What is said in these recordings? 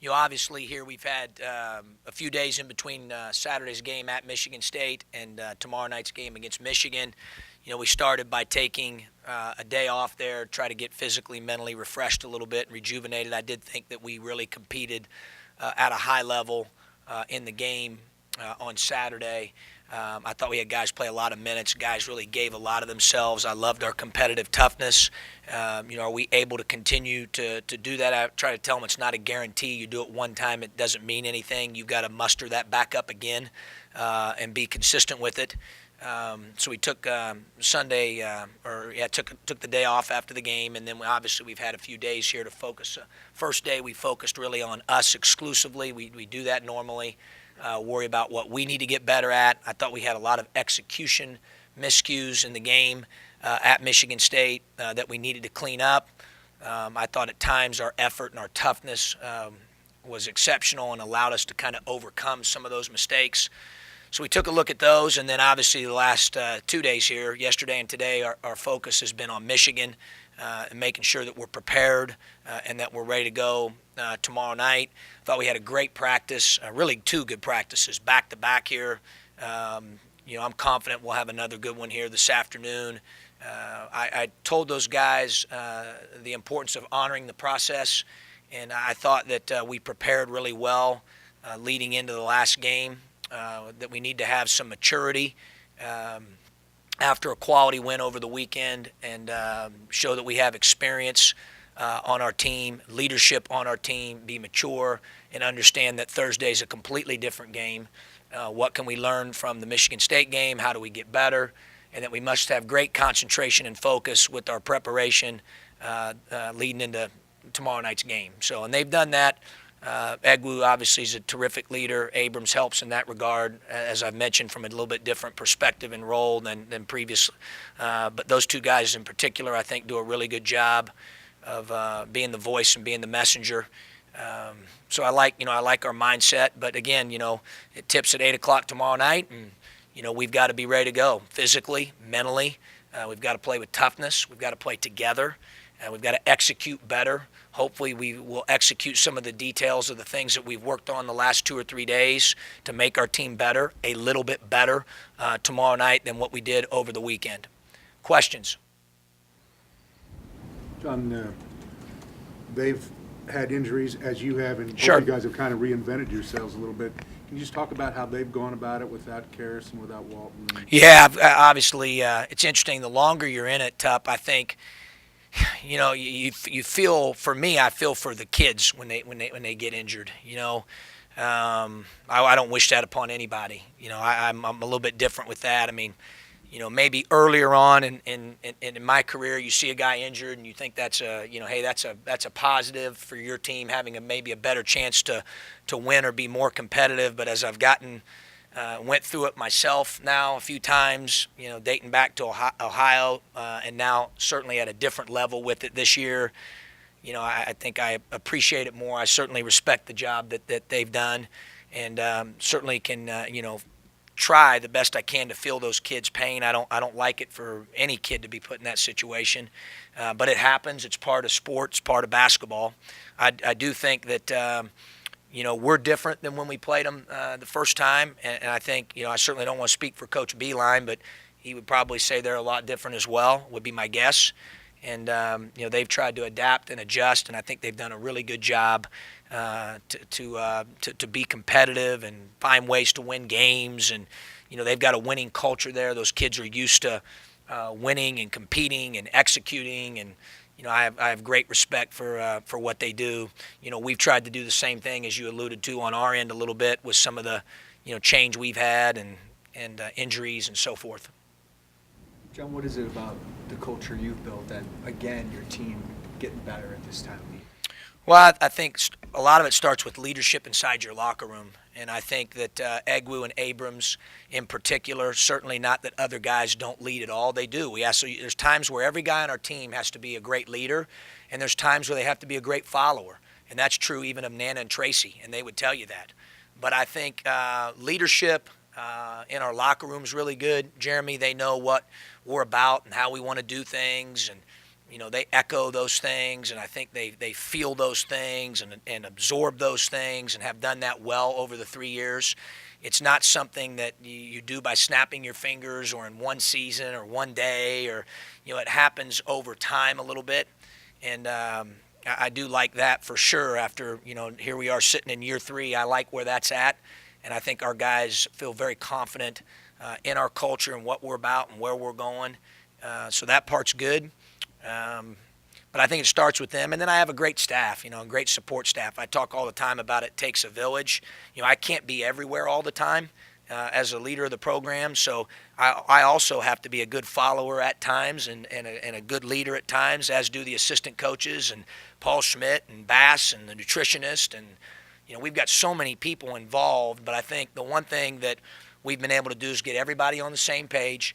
Obviously here we've had a few days in between Saturday's game at Michigan State and tomorrow night's game against Michigan. We started by taking a day off there, try to get physically, mentally refreshed a little bit and rejuvenated. I did think that we really competed at a high level in the game on Saturday. I thought we had guys play a lot of minutes. Guys really gave a lot of themselves. I loved our competitive toughness. Are we able to continue to do that? I try to tell them it's not a guarantee. You do it one time, it doesn't mean anything. You've got to muster that back up again and be consistent with it. So we took Sunday, took the day off after the game, and then obviously we've had a few days here to focus. First day we focused really on us exclusively. We do that normally. Worry about what we need to get better at. I thought we had a lot of execution miscues in the game at Michigan State that we needed to clean up. I thought at times our effort and our toughness was exceptional and allowed us to kind of overcome some of those mistakes. So we took a look at those, and then obviously the last 2 days here, yesterday and today, our focus has been on Michigan and making sure that we're prepared and that we're ready to go tomorrow night. Thought we had a great practice, really two good practices back-to-back here. I'm confident we'll have another good one here this afternoon. I told those guys the importance of honoring the process, and I thought that we prepared really well leading into the last game, that we need to have some maturity after a quality win over the weekend and show that we have experience on our team, leadership on our team, be mature, and understand that Thursday is a completely different game. What can we learn from the Michigan State game? How do we get better? And that we must have great concentration and focus with our preparation leading into tomorrow night's game. And they've done that. Egwu obviously is a terrific leader. Abrams helps in that regard, as I've mentioned, from a little bit different perspective and role than previously. But those two guys in particular, I think, do a really good job of being the voice and being the messenger. So I like our mindset. But again, it tips at 8 o'clock tomorrow night, and we've got to be ready to go physically, mentally. We've got to play with toughness. We've got to play together. We've got to execute better. Hopefully we will execute some of the details of the things that we've worked on the last 2 or 3 days to make our team better, a little bit better tomorrow night than what we did over the weekend. Questions? John, they've had injuries as you have, and Sure. both you guys have kind of reinvented yourselves a little bit. Can you just talk about how they've gone about it without Karras and without Walton? Yeah, obviously it's interesting. The longer you're in it, Tup, I think you feel, for me, I feel for the kids when they get injured. I don't wish that upon anybody. I'm a little bit different with that. I mean, maybe earlier on in my career, you see a guy injured and you think that's a positive for your team, having maybe a better chance to win or be more competitive. But as I've went through it myself now a few times, dating back to Ohio, and now certainly at a different level with it this year. I think I appreciate it more. I certainly respect the job that they've done, and certainly can try the best I can to feel those kids' pain. I don't like it for any kid to be put in that situation, but it happens. It's part of sports, part of basketball. I do think that. We're different than when we played them the first time, and I think, I certainly don't want to speak for Coach Beeline, but he would probably say they're a lot different as well, would be my guess. And, they've tried to adapt and adjust, and I think they've done a really good job to be competitive and find ways to win games. And, they've got a winning culture there. Those kids are used to winning and competing and executing, and I have great respect for what they do. We've tried to do the same thing, as you alluded to, on our end a little bit with some of the, change we've had and injuries and so forth. John, what is it about the culture you've built that, again, your team getting better at this time of year? Well, I think a lot of it starts with leadership inside your locker room. And I think that Egwu and Abrams in particular, certainly not that other guys don't lead at all. They do. There's times where every guy on our team has to be a great leader, and there's times where they have to be a great follower. And that's true even of Nana and Tracy, and they would tell you that. But I think leadership in our locker room is really good. Jeremy, they know what we're about and how we want to do things. And they echo those things, and I think they feel those things and absorb those things and have done that well over the 3 years. It's not something that you do by snapping your fingers or in one season or one day, or it happens over time a little bit. And I do like that for sure. After here we are sitting in year 3, I like where that's at, and I think our guys feel very confident in our culture and what we're about and where we're going. So that part's good. But I think it starts with them. And then I have a great staff, a great support staff. I talk all the time about it takes a village. I can't be everywhere all the time as a leader of the program. So I also have to be a good follower at times and a good leader at times, as do the assistant coaches and Paul Schmidt and Bass and the nutritionist. And, we've got so many people involved. But I think the one thing that we've been able to do is get everybody on the same page.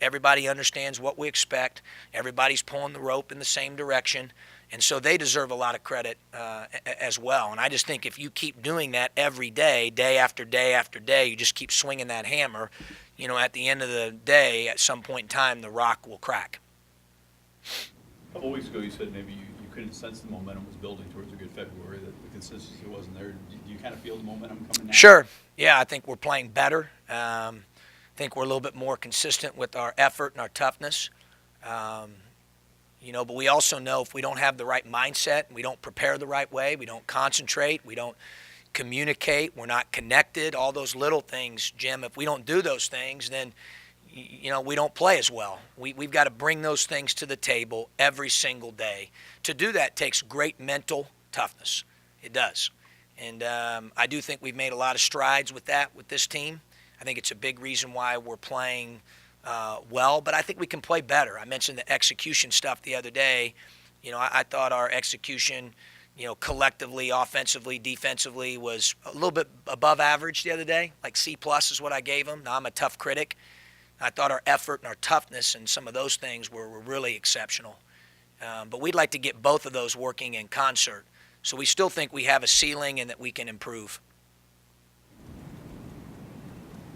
Everybody understands what we expect. Everybody's pulling the rope in the same direction. And so they deserve a lot of credit as well. And I just think if you keep doing that every day, day after day after day, you just keep swinging that hammer, at the end of the day, at some point in time, the rock will crack. A couple weeks ago, you said maybe you couldn't sense the momentum was building towards a good February, that the consistency wasn't there. Do you kind of feel the momentum coming now? Sure. Yeah, I think we're playing better. I think we're a little bit more consistent with our effort and our toughness. But we also know if we don't have the right mindset, we don't prepare the right way, we don't concentrate, we don't communicate, we're not connected, all those little things, Jim, if we don't do those things, then, we don't play as well. We've got to bring those things to the table every single day. To do that takes great mental toughness. It does. And I do think we've made a lot of strides with that with this team. I think it's a big reason why we're playing well, but I think we can play better. I mentioned the execution stuff the other day. I thought our execution, collectively, offensively, defensively, was a little bit above average the other day. Like C+ is what I gave them. Now, I'm a tough critic. I thought our effort and our toughness and some of those things were really exceptional. But we'd like to get both of those working in concert. So we still think we have a ceiling and that we can improve.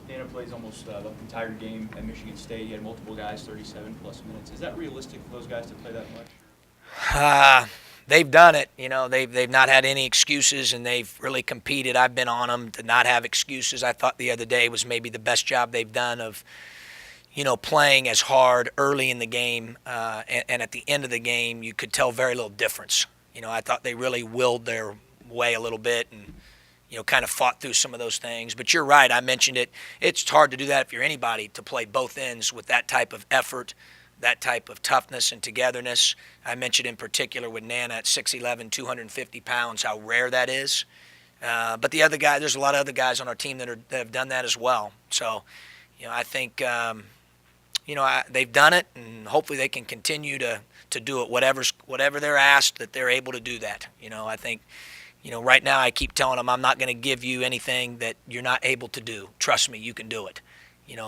Dana plays almost the entire game at Michigan State. He had multiple guys, 37-plus minutes. Is that realistic for those guys to play that much? They've done it. They've not had any excuses, and they've really competed. I've been on them to not have excuses. I thought the other day was maybe the best job they've done of, playing as hard early in the game, and at the end of the game, you could tell very little difference. I thought they really willed their way a little bit and, kind of fought through some of those things. But you're right, I mentioned it. It's hard to do that if you're anybody, to play both ends with that type of effort, that type of toughness and togetherness. I mentioned in particular with Nana at 6'11", 250 pounds, how rare that is. But the other guy, there's a lot of other guys on our team that have done that as well. So, I think, they've done it, and hopefully they can continue to do it. Whatever they're asked, that they're able to do that. I think, right now I keep telling them I'm not going to give you anything that you're not able to do. Trust me, you can do it.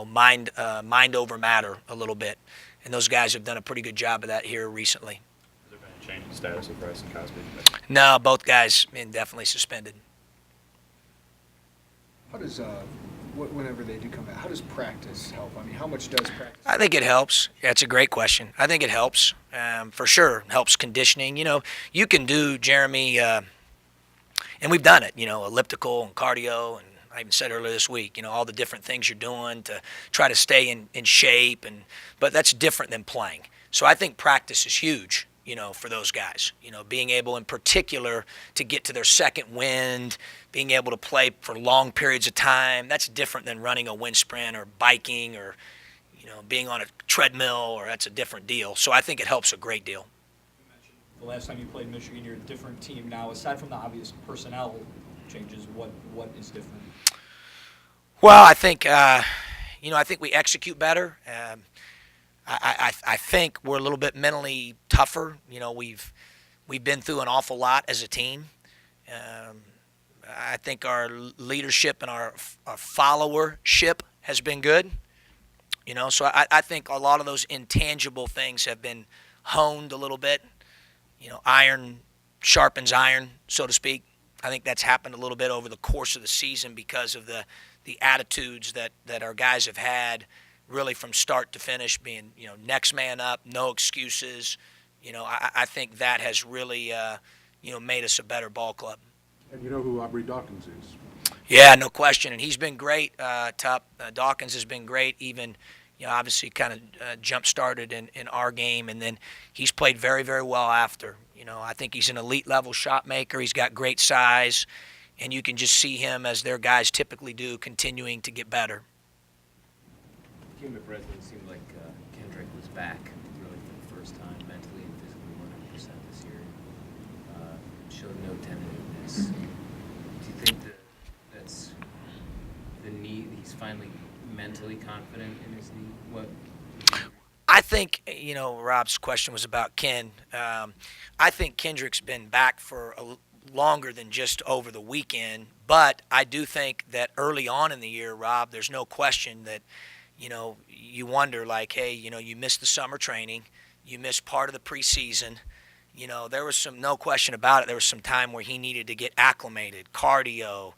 Mind over matter a little bit. And those guys have done a pretty good job of that here recently. Has there been a change in status of Bryce and Cosby? No, both guys indefinitely suspended. How does, whenever they do come back, how does practice help? I mean, how much does practice? I think it helps. That's a great question. I think it helps, for sure. Helps conditioning. You can do, Jeremy, and we've done it, elliptical and cardio, and I even said earlier this week, all the different things you're doing to try to stay in shape, but that's different than playing. So I think practice is huge, for those guys. Being able in particular to get to their second wind, being able to play for long periods of time, that's different than running a wind sprint or biking or, being on a treadmill, or that's a different deal. So I think it helps a great deal. You mentioned the last time you played Michigan, you're a different team now. Aside from the obvious personnel changes, what is different? Well, I think, I think we execute better. I think we're a little bit mentally tougher. We've been through an awful lot as a team. I think our leadership and our followership has been good. So I think a lot of those intangible things have been honed a little bit. Iron sharpens iron, so to speak. I think that's happened a little bit over the course of the season because of the attitudes that our guys have had, really from start to finish, being next man up, no excuses, I think that has really, made us a better ball club. And you know who Aubrey Dawkins is? Yeah, no question, and he's been great. Dawkins has been great, even obviously kind of jump-started in our game, and then he's played very, very well after. I think he's an elite-level shot maker. He's got great size, and you can just see him, as their guys typically do, continuing to get better. Team at Breslin seemed like Kendrick was back really for the first time, mentally and physically 100% this year. Showed no tenderness. Do you think that's the knee? He's finally mentally confident in his knee. What? I think, Rob's question was about Ken. I think Kendrick's been back for longer than just over the weekend, but I do think that early on in the year, Rob, there's no question that, you wonder, like, hey, you missed the summer training, you missed part of the preseason. There was no question about it. There was some time where he needed to get acclimated, cardio,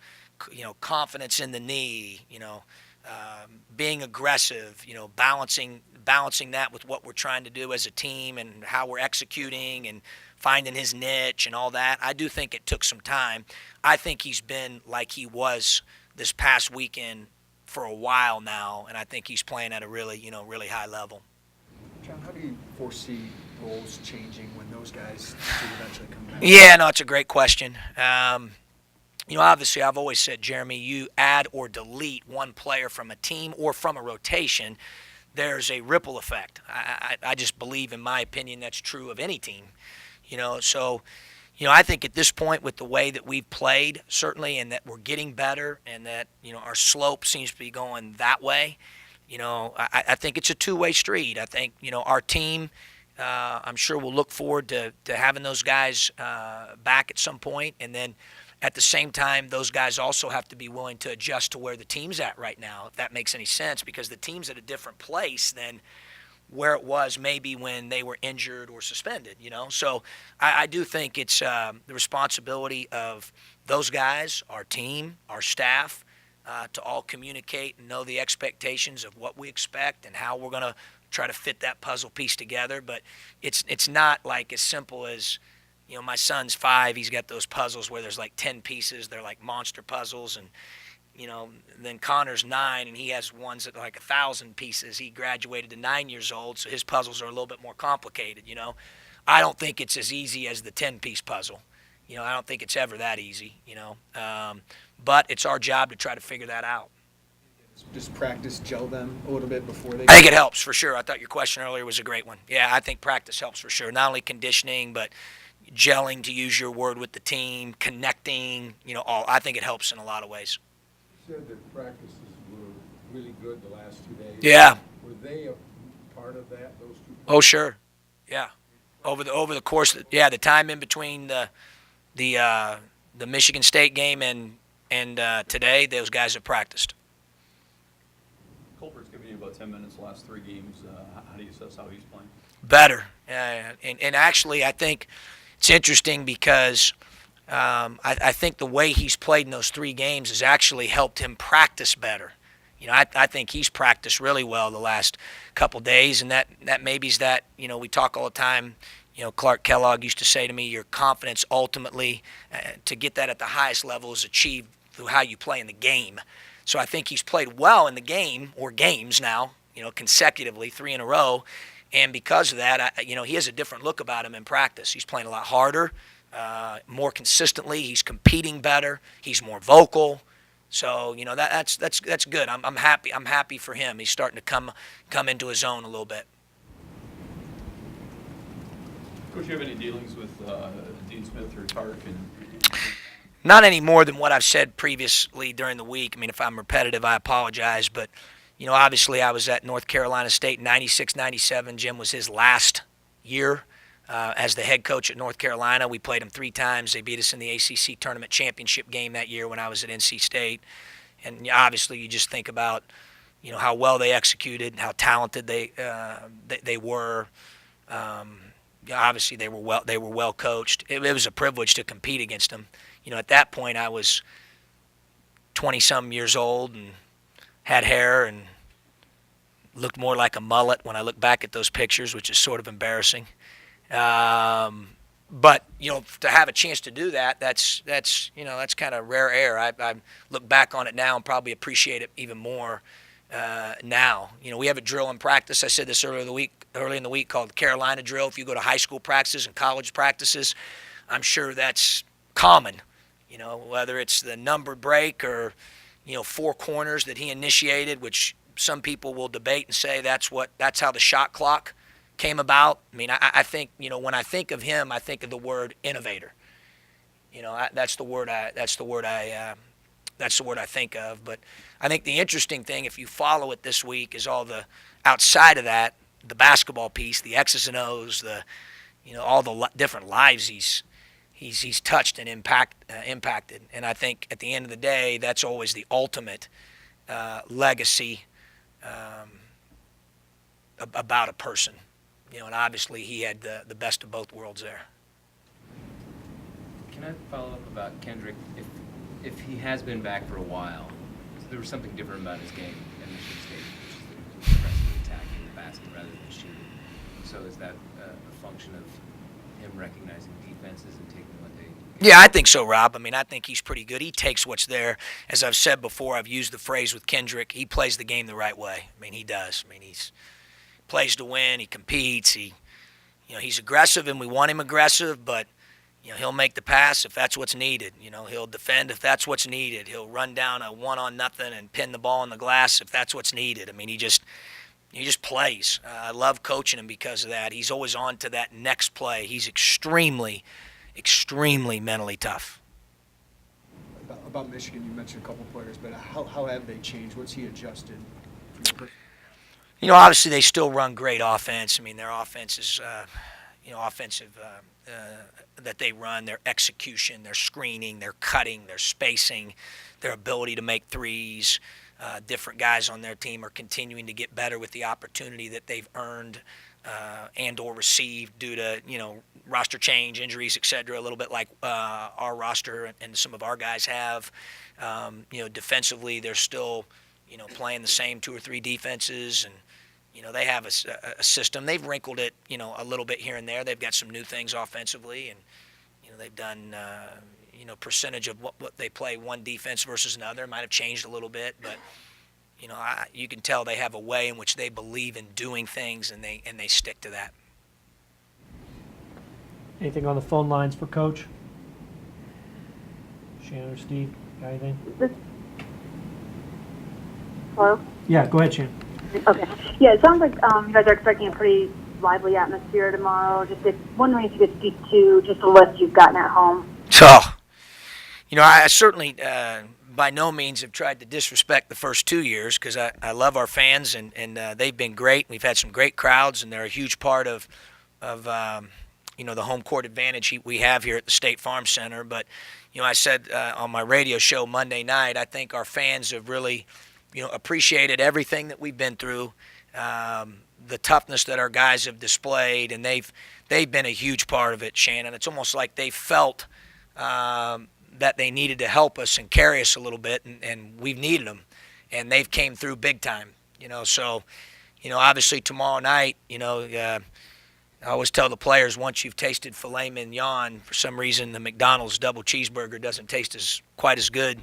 confidence in the knee, being aggressive, balancing that with what we're trying to do as a team and how we're executing and finding his niche and all that. I do think it took some time. I think he's been like he was this past weekend for a while now, and I think he's playing at a really, really high level. John, how do you foresee roles changing when those guys do eventually come back? Yeah, no, it's a great question. Obviously, I've always said, Jeremy, you add or delete one player from a team or from a rotation, there's a ripple effect. I just believe, in my opinion, that's true of any team. So I think at this point, with the way that we've played, certainly, and that we're getting better, and that our slope seems to be going that way, I think it's a two-way street. I think our team, I'm sure, will look forward to having those guys back at some point, and then at the same time, those guys also have to be willing to adjust to where the team's at right now, if that makes any sense, because the team's at a different place than where it was maybe when they were injured or suspended, So I do think it's the responsibility of those guys, our team, our staff, to all communicate and know the expectations of what we expect and how we're going to try to fit that puzzle piece together. But it's not like as simple as, my son's 5. He's got those puzzles where there's like 10 pieces. They're like monster puzzles. And, then Connor's 9, and he has ones that are like 1,000 pieces. He graduated to 9 years old, so his puzzles are a little bit more complicated, I don't think it's as easy as the 10-piece puzzle. I don't think it's ever that easy, But it's our job to try to figure that out. Just practice, gel them a little bit before they. I think it helps for sure. I thought your question earlier was a great one. Yeah, I think practice helps for sure. Not only conditioning, but gelling, to use your word, with the team, connecting, I think it helps in a lot of ways. You said that practices were really good the last 2 days. Yeah. Were they a part of that, those 2 days? Oh, sure. Yeah. Over the course, the time in between the Michigan State game and today, those guys have practiced. Colbert's given you about 10 minutes the last 3 games. How do you assess how he's playing? Better. And actually, I think it's interesting because I think the way he's played in those 3 games has actually helped him practice better. I think he's practiced really well the last couple days, and that maybe's that, we talk all the time. Clark Kellogg used to say to me, your confidence ultimately, to get that at the highest level, is achieved through how you play in the game. So I think he's played well in the game, or games now, consecutively, 3 in a row. And because of that, he has a different look about him in practice. He's playing a lot harder, more consistently. He's competing better. He's more vocal. So that's good. I'm happy. I'm happy for him. He's starting to come into his own a little bit. Coach, you have any dealings with Dean Smith or Tark? Not any more than what I've said previously during the week. I mean, if I'm repetitive, I apologize. But, obviously I was at North Carolina State 96-97. Jim was his last year as the head coach at North Carolina. We played them 3 times. They beat us in the ACC tournament championship game that year when I was at NC State. And obviously you just think about, how well they executed, how talented they were. Obviously they were well coached. It was a privilege to compete against them. At that point I was 20-some years old and had hair and looked more like a mullet when I look back at those pictures, which is sort of embarrassing. But to have a chance to do that, that's kind of rare air. I look back on it now and probably appreciate it even more now. We have a drill in practice. I said this early in the week called the Carolina drill. If you go to high school practices and college practices, I'm sure that's common. Whether it's the numbered break or 4 corners that he initiated, which some people will debate and say that's how the shot clock came about. I mean, I think when I think of him, I think of the word innovator. That's the word I think of. But I think the interesting thing, if you follow it this week, is all the outside of that, the basketball piece, the X's and O's, all the different lives he's touched and impacted. And I think at the end of the day, that's always the ultimate legacy about a person. And obviously he had the best of both worlds there. Can I follow up about Kendrick? If he has been back for a while, there was something different about his game at Michigan State, which is that he was aggressively attacking the basket rather than shooting. So is that a function of him recognizing defenses and taking what they... Yeah, I think so, Rob. I mean, I think he's pretty good. He takes what's there. As I've said before, I've used the phrase with Kendrick, he plays the game the right way. I mean, he does. I mean, he's plays to win. He competes. He's aggressive, and we want him aggressive, but he'll make the pass if that's what's needed. He'll defend if that's what's needed. He'll run down a 1-on-0 and pin the ball in the glass if that's what's needed. I mean, he just plays. I love coaching him because of that. He's always on to that next play. He's extremely, extremely mentally tough. About Michigan, you mentioned a couple players, but how have they changed? What's he adjusted? Obviously they still run great offense. I mean, their offense is, offensive that they run, their execution, their screening, their cutting, their spacing, their ability to make threes. Different guys on their team are continuing to get better with the opportunity that they've earned and or received due to, roster change, injuries, et cetera, a little bit like our roster and some of our guys have. Defensively, they're still, playing the same 2 or 3 defenses, and they have a system. They've wrinkled it, a little bit here and there. They've got some new things offensively, and they've done, percentage of what they play one defense versus another might have changed a little bit, but you can tell they have a way in which they believe in doing things, and they stick to that. Anything on the phone lines for Coach? Shannon or Steve, got anything? Hello? Yeah, go ahead, Shannon. Okay. Yeah, it sounds like you guys are expecting a pretty lively atmosphere tomorrow. Just wondering if you could speak to just the list you've gotten at home. So, I certainly by no means have tried to disrespect the first 2 years because I love our fans, and they've been great. We've had some great crowds, and they're a huge part of the home court advantage we have here at the State Farm Center. But, I said on my radio show Monday night, I think our fans have really appreciated everything that we've been through, the toughness that our guys have displayed, and they've been a huge part of it, Shannon. It's almost like they felt that they needed to help us and carry us a little bit, and we've needed them, and they've came through big time. So, obviously tomorrow night, I always tell the players once you've tasted filet mignon, for some reason the McDonald's double cheeseburger doesn't taste quite as good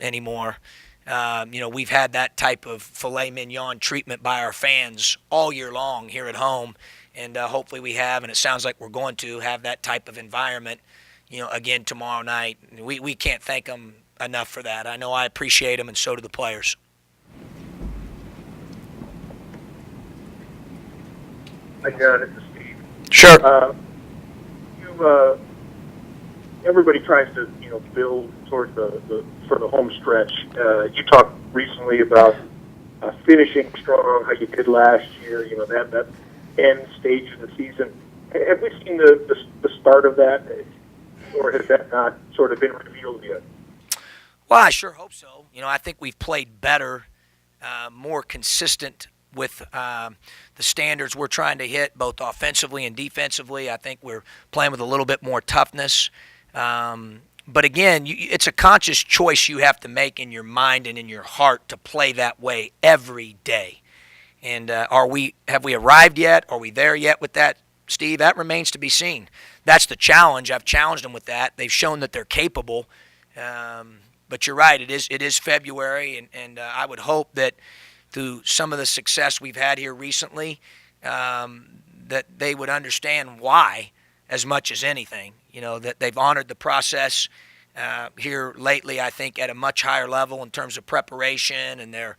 anymore. We've had that type of filet mignon treatment by our fans all year long here at home, and hopefully we have, and it sounds like we're going to have that type of environment, again tomorrow night. We can't thank them enough for that. I know I appreciate them, and so do the players. Hi, John. This is Steve. Sure. Everybody tries to, build towards the home stretch. You talked recently about finishing strong, how you did last year. That end stage of the season. Have we seen the start of that, or has that not sort of been revealed yet? Well, I sure hope so. I think we've played better, more consistent with the standards we're trying to hit, both offensively and defensively. I think we're playing with a little bit more toughness. But again, it's a conscious choice you have to make in your mind and in your heart to play that way every day. And have we arrived yet? Are we there yet with that Steve, that remains to be seen. That's the challenge. I've challenged them with that. They've shown that they're capable. But you're right. It is February, and I would hope that through some of the success we've had here recently, that they would understand why as much as anything. That they've honored the process here lately, I think, at a much higher level in terms of preparation, and their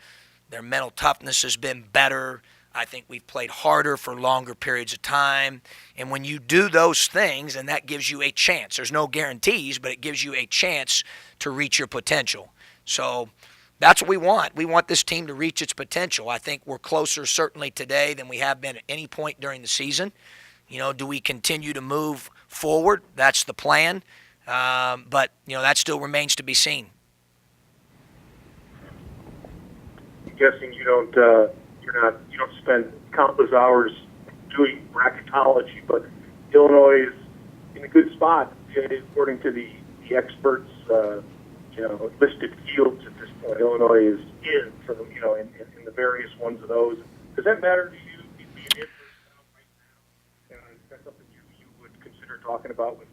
mental toughness has been better. I think we've played harder for longer periods of time. And when you do those things, and that gives you a chance, there's no guarantees, but it gives you a chance to reach your potential. So that's what we want. We want this team to reach its potential. I think we're closer certainly today than we have been at any point during the season. Do we continue to move forward? That's the plan. But that still remains to be seen. I'm guessing you don't spend countless hours doing bracketology, but Illinois is in a good spot according to the experts. Listed fields at this point. Illinois is in for the in the various ones of those. Does that matter to you? Being in right now, is that something you would consider talking about with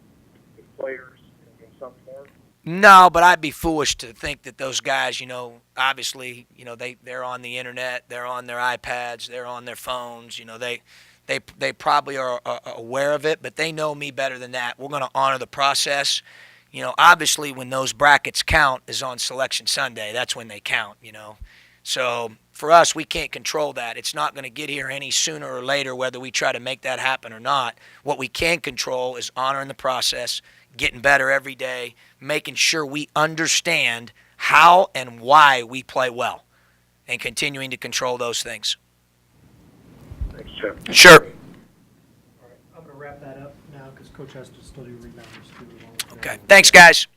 players in some form? No, but I'd be foolish to think that those guys, obviously, they're on the internet, they're on their iPads, they're on their phones, they probably are aware of it, but they know me better than that. We're going to honor the process. Obviously when those brackets count is on Selection Sunday. That's when they count, So for us, we can't control that. It's not going to get here any sooner or later whether we try to make that happen or not. What we can control is honoring the process, getting better every day, making sure we understand how and why we play well, and continuing to control those things. Thanks, Jeff. Sure. All right, I'm going to wrap that up now because Coach has to still do rebounders too. Okay. Thanks, guys.